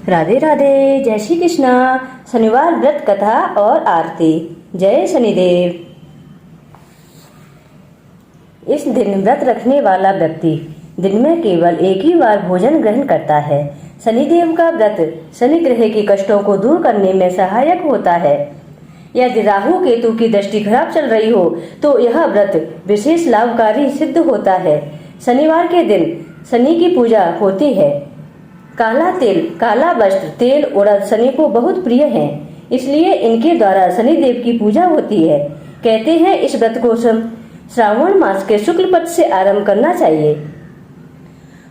राधे राधे। जय श्री कृष्णा। शनिवार व्रत कथा और आरती। जय शनिदेव। इस दिन व्रत रखने वाला व्यक्ति दिन में केवल एक ही बार भोजन ग्रहण करता है। शनिदेव का व्रत शनि ग्रह के कष्टों को दूर करने में सहायक होता है। यदि राहु केतु की दृष्टि खराब चल रही हो तो यह व्रत विशेष लाभकारी सिद्ध होता है। शनिवार के दिन शनि की पूजा होती है। काला तिल, काला वस्त्र, तेल, उड़द शनि को बहुत प्रिय हैं, इसलिए इनके द्वारा शनिदेव की पूजा होती है। कहते हैं इस व्रत को श्रावण मास के शुक्ल पक्ष से आरंभ करना चाहिए।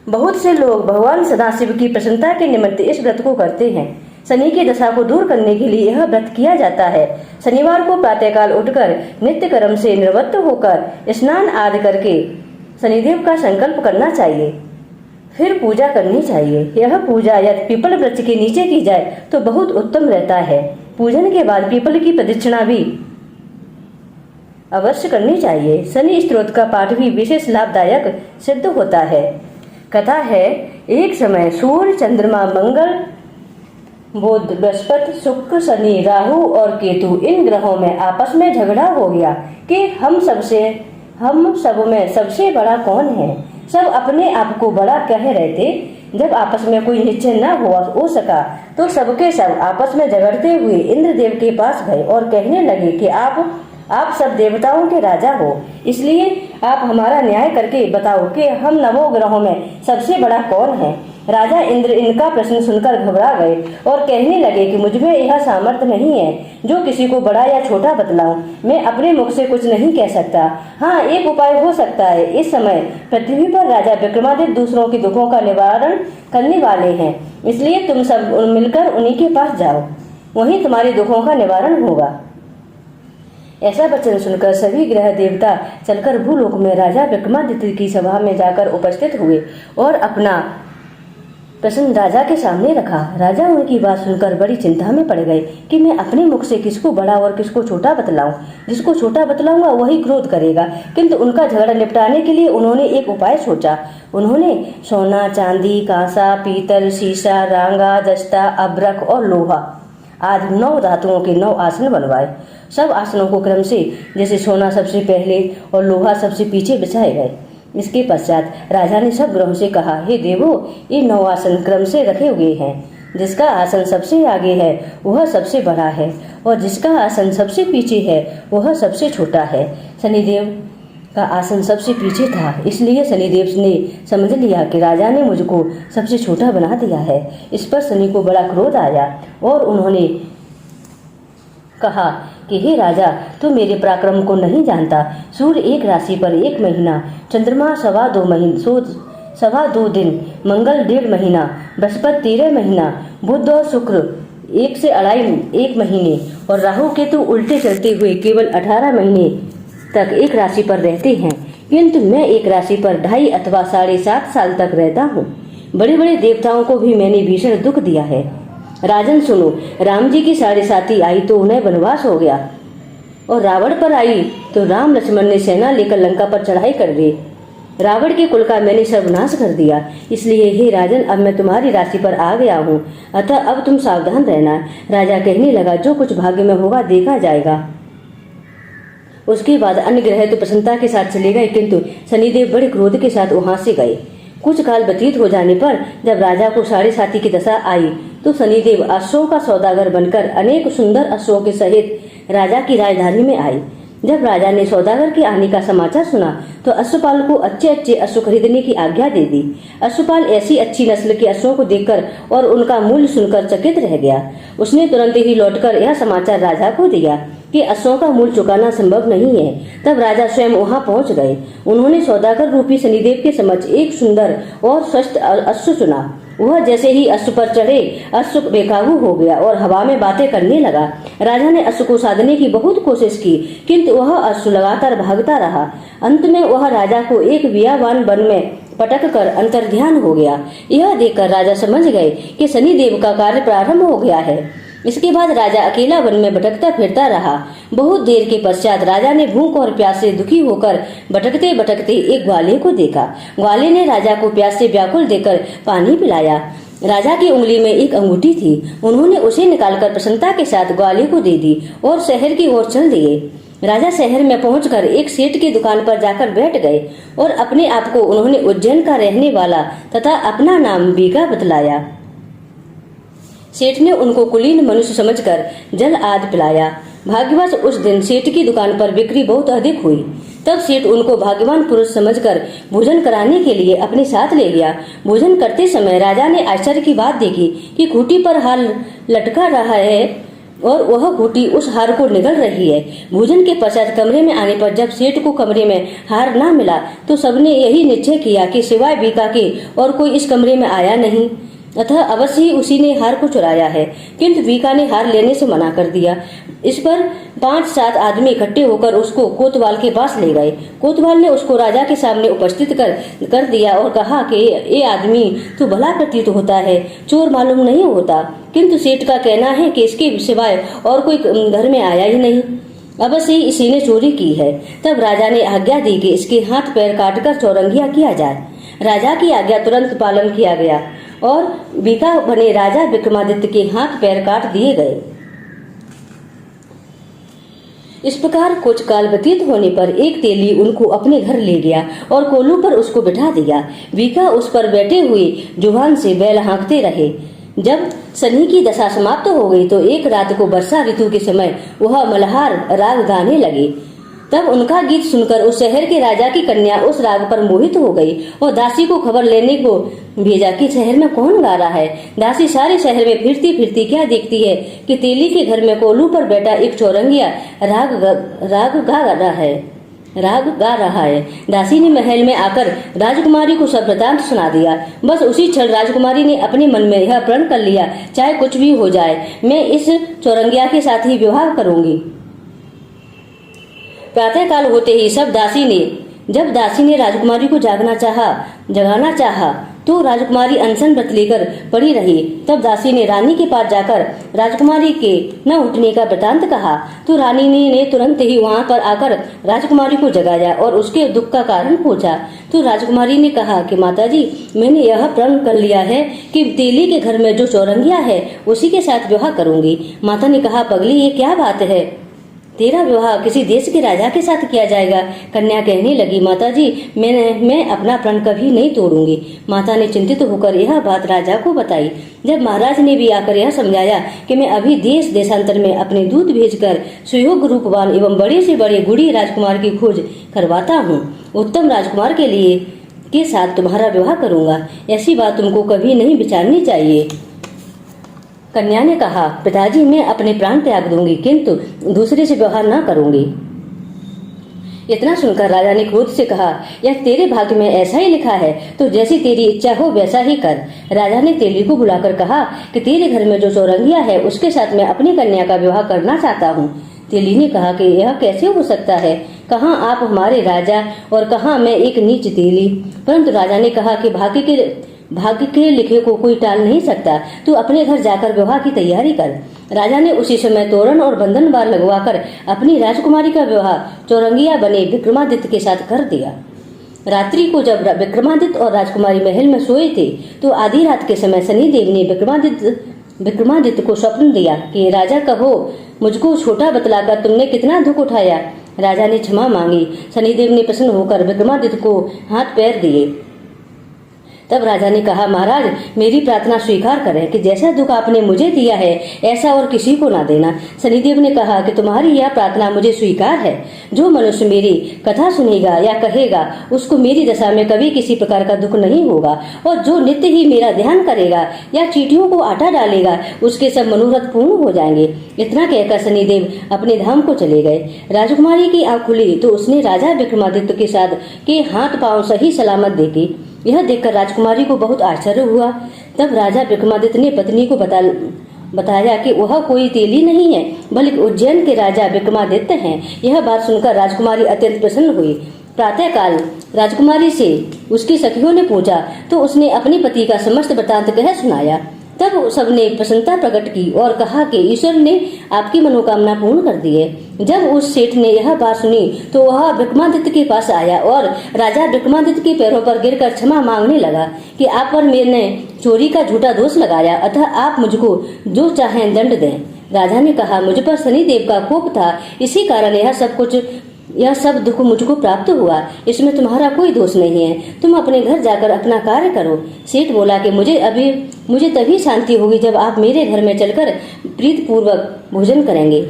बहुत से लोग भगवान सदाशिव की प्रसन्नता के निमित्त इस व्रत को करते हैं। शनि की दशा को दूर करने के लिए यह व्रत किया जाता है। शनिवार को प्रातःकाल उठकर नित्य कर्म से निवृत्त होकर स्नान आदि करके शनिदेव का संकल्प करना चाहिए, फिर पूजा करनी चाहिए। यह पूजा यदि पीपल वृक्ष के नीचे की जाए तो बहुत उत्तम रहता है। पूजन के बाद पीपल की प्रदक्षिणा भी अवश्य करनी चाहिए। शनि स्तोत्र का पाठ भी विशेष लाभदायक सिद्ध होता है। कथा है, एक समय सूर्य, चंद्रमा, मंगल, बुध, बृहस्पति, शुक्र, शनि, राहु और केतु इन ग्रहों में आपस में झगड़ा हो गया कि हम सब में सबसे बड़ा कौन है। सब अपने आप को बड़ा कह रहे थे। जब आपस में कोई निश्चय न हो सका तो सबके सब आपस में झगड़ते हुए इंद्रदेव के पास गए और कहने लगे कि आप सब देवताओं के राजा हो, इसलिए आप हमारा न्याय करके बताओ कि हम नवों ग्रहों में सबसे बड़ा कौन है। राजा इंद्र इनका प्रश्न सुनकर घबरा गए और कहने लगे कि मुझ में यह सामर्थ्य नहीं है जो किसी को बड़ा या छोटा बतलाऊं। मैं अपने मुख से कुछ नहीं कह सकता। हाँ, एक उपाय हो सकता है। इस समय पृथ्वी पर राजा विक्रमादित्य दूसरों के दुखों का निवारण करने वाले हैं, इसलिए तुम सब मिलकर उन्हीं के पास जाओ, वहीं तुम्हारे दुखों का निवारण होगा। ऐसा वचन सुनकर सभी ग्रह देवता चलकर भूलोक में राजा विक्रमादित्य की सभा में जाकर उपस्थित हुए और अपना प्रश्न राजा के सामने रखा। राजा उनकी बात सुनकर बड़ी चिंता में पड़ गए कि मैं अपने मुख से किसको बड़ा और किसको छोटा बतलाऊं। जिसको छोटा बतलाऊंगा वही क्रोध करेगा। किंतु उनका झगड़ा निपटाने के लिए उन्होंने एक उपाय सोचा। उन्होंने सोना, चांदी, कांसा, पीतल, शीशा, रांगा, जस्ता, अब्रक और लोहा आदि 9 धातुओं के 9 आसन बनवाए। सब आसनों को क्रम से, जैसे सोना सबसे पहले और लोहा सबसे पीछे बिछाए गए। इसके पश्चात राजा ने सब ग्रहों से कहा, हे देवो, ये 9 आसन क्रम से रखे हुए हैं। जिसका आसन सबसे आगे है वह सबसे बड़ा है और जिसका आसन सबसे पीछे है वह सबसे छोटा है। शनिदेव का आसन सबसे पीछे था, इसलिए शनिदेव ने समझ लिया कि राजा ने मुझको सबसे छोटा बना दिया है। इस पर शनि को बड़ा क्रोध आया और उन्होंने कहा कि हे राजा, तू मेरे पराक्रम को नहीं जानता। सूर्य एक राशि पर 1 महीना, चंद्रमा 2.25 दिन, मंगल 1.5 महीना, बृहस्पति 13 महीना, बुध और शुक्र 1 से 1.5 महीने और राहु केतु उल्टे चलते हुए केवल 18 महीने तक एक राशि पर रहते हैं। किंतु मैं एक राशि पर 2.5 अथवा 7.5 साल तक रहता हूँ। बड़े बड़े देवताओं को भी मैंने भीषण दुख दिया है। राजन सुनो, राम जी की 7.5 आई तो उन्हें वनवास हो गया और रावण पर आई तो राम लक्ष्मण ने सेना लेकर लंका पर चढ़ाई कर दी। रावण के कुल का मैंने सर्वनाश कर दिया। इसलिए हे राजन, अब मैं तुम्हारी राशि पर आ गया हूँ, अतः अब तुम सावधान रहना। राजा कहने लगा, जो कुछ भाग्य में होगा देखा जाएगा। उसके बाद अन्य ग्रह तो प्रसन्नता के साथ चले गए, किंतु शनिदेव बड़े क्रोध के साथ वहां से गए। कुछ काल व्यतीत हो जाने पर जब राजा को 7.5 की दशा आई तो शनिदेव अश्वों का सौदागर बनकर अनेक सुंदर अश्वों के सहित राजा की राजधानी में आए। जब राजा ने सौदागर के आने का समाचार सुना तो अश्वपाल को अच्छे अच्छे अश्व खरीदने की आज्ञा दे दी। अश्वपाल ऐसी अच्छी नस्ल के अश्वों को देखकर और उनका मूल्य सुनकर चकित रह गया। उसने तुरंत ही लौटकर यह समाचार राजा को दिया कि अश्वों का मूल्य चुकाना संभव नहीं है। तब राजा स्वयं वहां पहुंच गए। उन्होंने सौदागर रूपी शनिदेव के समक्ष एक सुंदर और स्वस्थ अश्व चुना। वह जैसे ही अश्व पर चढ़े, अश्व बेकाबू हो गया और हवा में बातें करने लगा। राजा ने अश्व को साधने की बहुत कोशिश की, किंतु वह अश्व लगातार भागता रहा। अंत में वह राजा को एक बियाबान वन में पटक कर अंतर्ध्यान हो गया। यह देखकर राजा समझ गए कि शनिदेव का कार्य प्रारंभ हो गया है। इसके बाद राजा अकेला वन में भटकता फिरता रहा। बहुत देर के पश्चात राजा ने भूख और प्यास से दुखी होकर भटकते भटकते एक ग्वाले को देखा। ग्वाले ने राजा को प्यास से व्याकुल देकर पानी पिलाया। राजा की उंगली में एक अंगूठी थी। उन्होंने उसे निकालकर प्रसन्नता के साथ ग्वाले को दे दी और शहर की ओर चल दिए। राजा शहर में पहुंचकर एक सेठ की दुकान पर जाकर बैठ गए और अपने आप को उन्होंने उज्जैन का रहने वाला तथा अपना नाम बीका बतलाया। सेठ ने उनको कुलीन मनुष्य समझकर जल आदि पिलाया। भाग्यवश उस दिन सेठ की दुकान पर बिक्री बहुत अधिक हुई। तब सेठ उनको भाग्यवान पुरुष समझकर भोजन कराने के लिए अपने साथ ले गया। भोजन करते समय राजा ने आश्चर्य की बात देखी कि खूंटी पर हार लटका रहा है और वह खूंटी उस हार को निगल रही है। भोजन के पश्चात कमरे में आने पर जब सेठ को कमरे में हार न मिला तो सबने यही निश्चय किया कि सिवाय बीका के और कोई इस कमरे में आया नहीं, अतः अवश्य ही उसी ने हार को चुराया है। किंतु बीका ने हार लेने से मना कर दिया। इस पर 5-7 आदमी इकट्ठे होकर उसको कोतवाल के पास ले गए। कोतवाल ने उसको राजा के सामने उपस्थित कर दिया और कहा कि ये आदमी तो भला प्रतीत होता है, चोर मालूम नहीं होता, किंतु सेठ का कहना है कि इसके सिवाय और कोई घर में आया ही नहीं, अवश्य ही इसी ने चोरी की है। तब राजा ने आज्ञा दी कि इसके हाथ पैर काटकर चौरंगिया किया जाए। राजा की आज्ञा तुरंत पालन किया गया और बीका बने राजा विक्रमादित्य के हाथ पैर काट दिए गए। इस प्रकार कुछ काल व्यतीत होने पर एक तेली उनको अपने घर ले गया और कोलू पर उसको बिठा दिया। बीका उस पर बैठे हुए जुबान से बैल हाँकते रहे। जब शनि की दशा समाप्त हो गई तो एक रात को वर्षा ऋतु के समय वह मल्हार राग गाने लगे। तब उनका गीत सुनकर उस शहर के राजा की कन्या उस राग पर मोहित हो गई और दासी को खबर लेने को भेजा कि शहर में कौन गा रहा है। दासी सारे शहर में फिरती फिरती क्या देखती है कि तेली के घर में कोलू पर बैठा एक चौरंगिया राग गा रहा है। दासी ने महल में आकर राजकुमारी को सब वृतांत सुना दिया। बस उसी क्षण राजकुमारी ने अपने मन में यह प्रण कर लिया, चाहे कुछ भी हो जाए मैं इस चौरंगिया के साथ ही विवाह करूंगी। प्रातः काल होते ही जब दासी ने राजकुमारी को जगाना चाहा तो राजकुमारी अनशन व्रत लेकर पड़ी रही। तब दासी ने रानी के पास जाकर राजकुमारी के न उठने का वृतांत कहा तो रानी ने तुरंत ही वहां पर आकर राजकुमारी को जगाया और उसके दुख का कारण पूछा। तो राजकुमारी ने कहा कि माताजी, मैंने यह प्रण कर लिया है कि तेली के घर में जो चौरंगिया है उसी के साथ विवाह करूंगी। माता ने कहा, पगली ये क्या बात है, तेरा विवाह किसी देश के राजा के साथ किया जाएगा। कन्या कहने लगी, माताजी मैं अपना प्रण कभी नहीं तोड़ूंगी। माता ने चिंतित होकर यह बात राजा को बताई। जब महाराज ने भी आकर यह समझाया कि मैं अभी देश देशांतर में अपने दूत भेजकर सुयोग्य रूपवान एवं बड़े से बड़े गुड़ी राजकुमार की खोज करवाता हूँ, उत्तम राजकुमार के साथ तुम्हारा विवाह करूंगा, ऐसी बात तुमको कभी नहीं विचारनी चाहिए। कन्या ने कहा, पिताजी मैं अपने प्राण त्याग दूंगी किंतु दूसरे से विवाह न करूंगी। इतना सुनकर राजा ने क्रोध से कहा, यह तेरे भाग्य में ऐसा ही लिखा है तो जैसी तेरी इच्छा हो वैसा ही कर। राजा ने तेली को बुलाकर कहा कि तेरे घर में जो चौरंगिया है उसके साथ मैं अपनी कन्या का विवाह करना चाहता हूँ। तेली ने कहा कि यह कैसे हो सकता है, कहाँ आप हमारे राजा और कहाँ मैं एक नीच तेली। परंतु राजा ने कहा कि भाग्य के लिखे को कोई टाल नहीं सकता, तू अपने घर जाकर विवाह की तैयारी कर। राजा ने उसी समय तोरण और बंधन बार लगवाकर अपनी राजकुमारी का विवाह चौरंगिया बने विक्रमादित्य के साथ कर दिया। रात्रि को जब विक्रमादित्य और राजकुमारी महल में सोए थे तो आधी रात के समय शनिदेव ने विक्रमादित्य को स्वप्न दिया कि राजा कहो, मुझको छोटा बतलाकर तुमने कितना दुख उठाया। राजा ने क्षमा मांगी। शनिदेव ने प्रसन्न होकर विक्रमादित्य को हाथ पैर दिए। तब राजा ने कहा, महाराज मेरी प्रार्थना स्वीकार करें कि जैसा दुख आपने मुझे दिया है ऐसा और किसी को ना देना। शनिदेव ने कहा कि तुम्हारी यह प्रार्थना मुझे स्वीकार है। जो मनुष्य मेरी कथा सुनेगा या कहेगा उसको मेरी दशा में कभी किसी प्रकार का दुख नहीं होगा, और जो नित्य ही मेरा ध्यान करेगा या चींटियों को आटा डालेगा उसके सब मनोरथ पूर्ण हो जाएंगे। इतना कहकर शनिदेव अपने धाम को चले गए। राजकुमारी की आंख खुली तो उसने राजा विक्रमादित्य के साथ के हाथ पांव सही सलामत देखे। यह देखकर राजकुमारी को बहुत आश्चर्य हुआ। तब राजा विक्रमादित्य ने पत्नी को बताया कि वह कोई तेली नहीं है बल्कि उज्जैन के राजा विक्रमादित्य हैं। यह बात सुनकर राजकुमारी अत्यंत प्रसन्न हुई। प्रातः काल राजकुमारी से उसकी सखियों ने पूछा तो उसने अपने पति का समस्त वृतांत कह सुनाया। तब तब सबने प्रसन्नता प्रकट की और कहा कि ईश्वर ने आपकी मनोकामना पूर्ण कर दी है। जब उस सेठ ने यह बात सुनी तो वह विक्रमादित्य के पास आया और राजा विक्रमादित्य के पैरों पर गिरकर क्षमा मांगने लगा कि आप पर मैंने चोरी का झूठा दोष लगाया, अतः आप मुझको जो चाहें दंड दें। राजा ने कहा, मुझ पर शनिदेव का कोप था, इसी कारण यह सब दुख मुझको प्राप्त हुआ। इसमें तुम्हारा कोई दोष नहीं है, तुम अपने घर जाकर अपना कार्य करो। सेठ बोला कि मुझे तभी शांति होगी जब आप मेरे घर में चलकर प्रीतिपूर्वक भोजन करेंगे।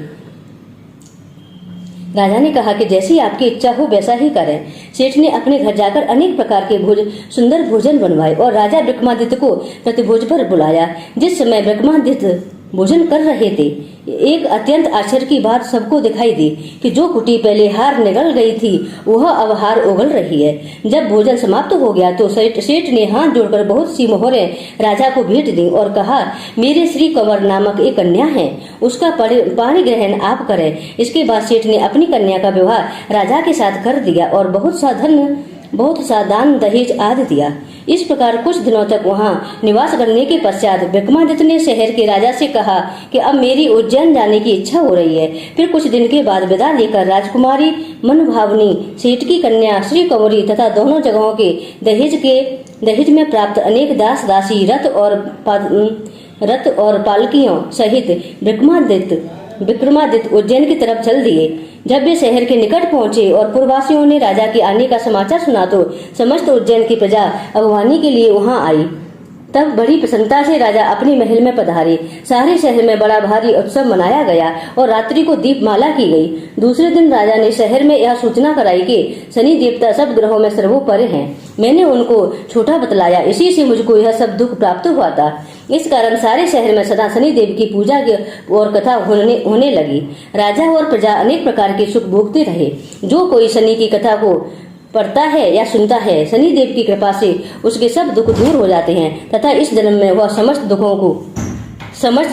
राजा ने कहा कि जैसी आपकी इच्छा हो वैसा ही करें। सेठ ने अपने घर जाकर अनेक प्रकार के सुंदर भोजन बनवाए और राजा विक्रमादित्य को प्रतिभोज पर बुलाया। जिस समय विक्रमादित्य भोजन कर रहे थे, एक अत्यंत आश्चर्य की बात सबको दिखाई दी कि जो कुटी पहले हार निगल गई थी वह अब हार उगल रही है। जब भोजन समाप्त हो गया तो सेठ ने हाथ जोड़कर बहुत सी मोहरें राजा को भेंट दी और कहा, मेरे श्री कंवर नामक एक कन्या है, उसका पाणी ग्रहण आप करें। इसके बाद सेठ ने अपनी कन्या का विवाह राजा के साथ कर दिया और बहुत सा दान दहेज आदि दिया। इस प्रकार कुछ दिनों तक वहां निवास करने के पश्चात विक्रमादित्य ने शहर के राजा से कहा कि अब मेरी उज्जैन जाने की इच्छा हो रही है। फिर कुछ दिन के बाद विदा लेकर राजकुमारी मनभावनी सेठ की कन्या श्री कंवरी तथा दोनों जगहों के दहेज में प्राप्त अनेक दास दासी रथ और पालकियों सहित विक्रमादित्य उज्जैन की तरफ चल दिए। जब वे शहर के निकट पहुंचे और पुरवासियों ने राजा के आने का समाचार सुना तो समस्त उज्जैन की प्रजा अगवानी के लिए वहां आई। तब बड़ी प्रसन्नता से राजा अपने महल में पधारे। सारे शहर में बड़ा भारी उत्सव मनाया गया और रात्रि को दीपमाला की गई। दूसरे दिन राजा ने शहर में यह सूचना कराई कि शनि देवता सब ग्रहों में सर्वोपरि हैं। मैंने उनको छोटा बतलाया, इसी से मुझको यह सब दुख प्राप्त हुआ था। इस कारण सारे शहर में सदा शनि देव की पूजा और कथा होने लगी। राजा और प्रजा अनेक प्रकार के सुख भोगते रहे। जो कोई शनि की कथा को पढ़ता है या सुनता है, शनि देव की कृपा से उसके सब दुख दूर हो जाते हैं तथा इस जन्म में वह समस्त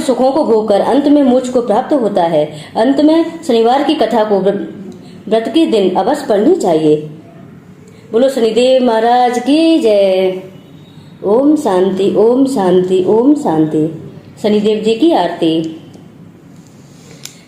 सुखों को भोगकर अंत में मोक्ष को प्राप्त होता है। अंत में शनिवार की कथा को व्रत के दिन अवश्य पढ़नी चाहिए। बोलो शनिदेव महाराज की जय। ओम शांति, ओम शांति, ओम शांति। शनिदेव जी की आरती।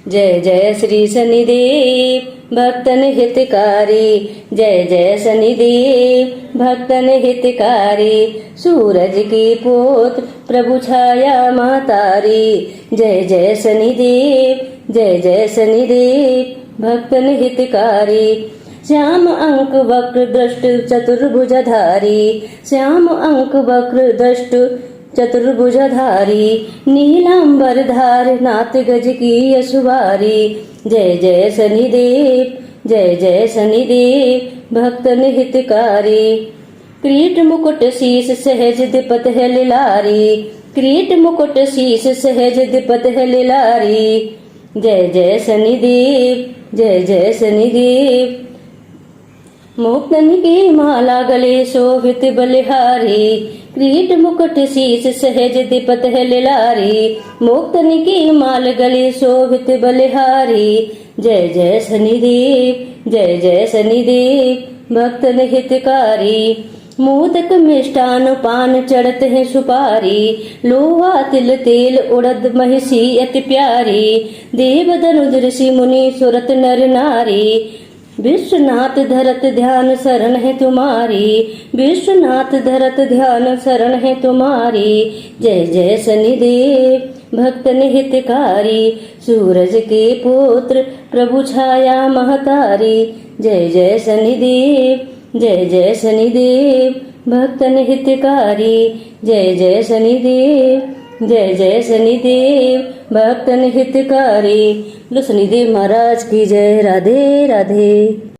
जय जय श्री शनिदेव भक्तन हितकारी, जय जय शनिदेव भक्तन हितकारी। सूरज के पुत्र प्रभु छाया महतारी, जय जय शनिदेव, जय जय शनिदेव भक्तन हितकारी। श्याम अंक वक्र दृष्ट चतुर्भुजधारी, श्याम अंक वक्र दृष्ट चतुर्भुजधारी। नीलांबर धार नाथ गज की यशुवारी, जय जय शनिदेव, जय जय शनिदेव भक्तन हितकारी। क्रीट मुकुट शीस सहज दिपत है लिलारी, क्रीट मुकुट शीस सहज दिपत है लिलारी। जय जय शनिदेव, जय जय शनिदेव। मुक्तन की माला गले शोभित बलिहारी, क्रीट मुकुट शीस सहज दिपत है लिलारी। मुक्तन की माल गले शोभित बलिहारी, जय जय शनिदेव, जय जय शनिदेव भक्तन हितकारी। मोदक मिष्टान पान चढ़त है सुपारी, लोहा तिल तेल उड़द महिषी अति प्यारी। देव धनुज ऋषि मुनि सुरत नर नारी, विश्वनाथ धरत ध्यान शरण है तुम्हारी, विश्वनाथ धरत ध्यान शरण है तुम्हारी। जय जय शनिदेव भक्तन हितकारी, सूरज के पुत्र प्रभु छाया महतारी। जय जय शनिदेव, जय जय शनिदेव भक्तन हितकारी। जय जय शनिदेव, जय जय शनिदेव भक्तन हितकारी। बोलो शनिदेव महाराज की जय। राधे राधे।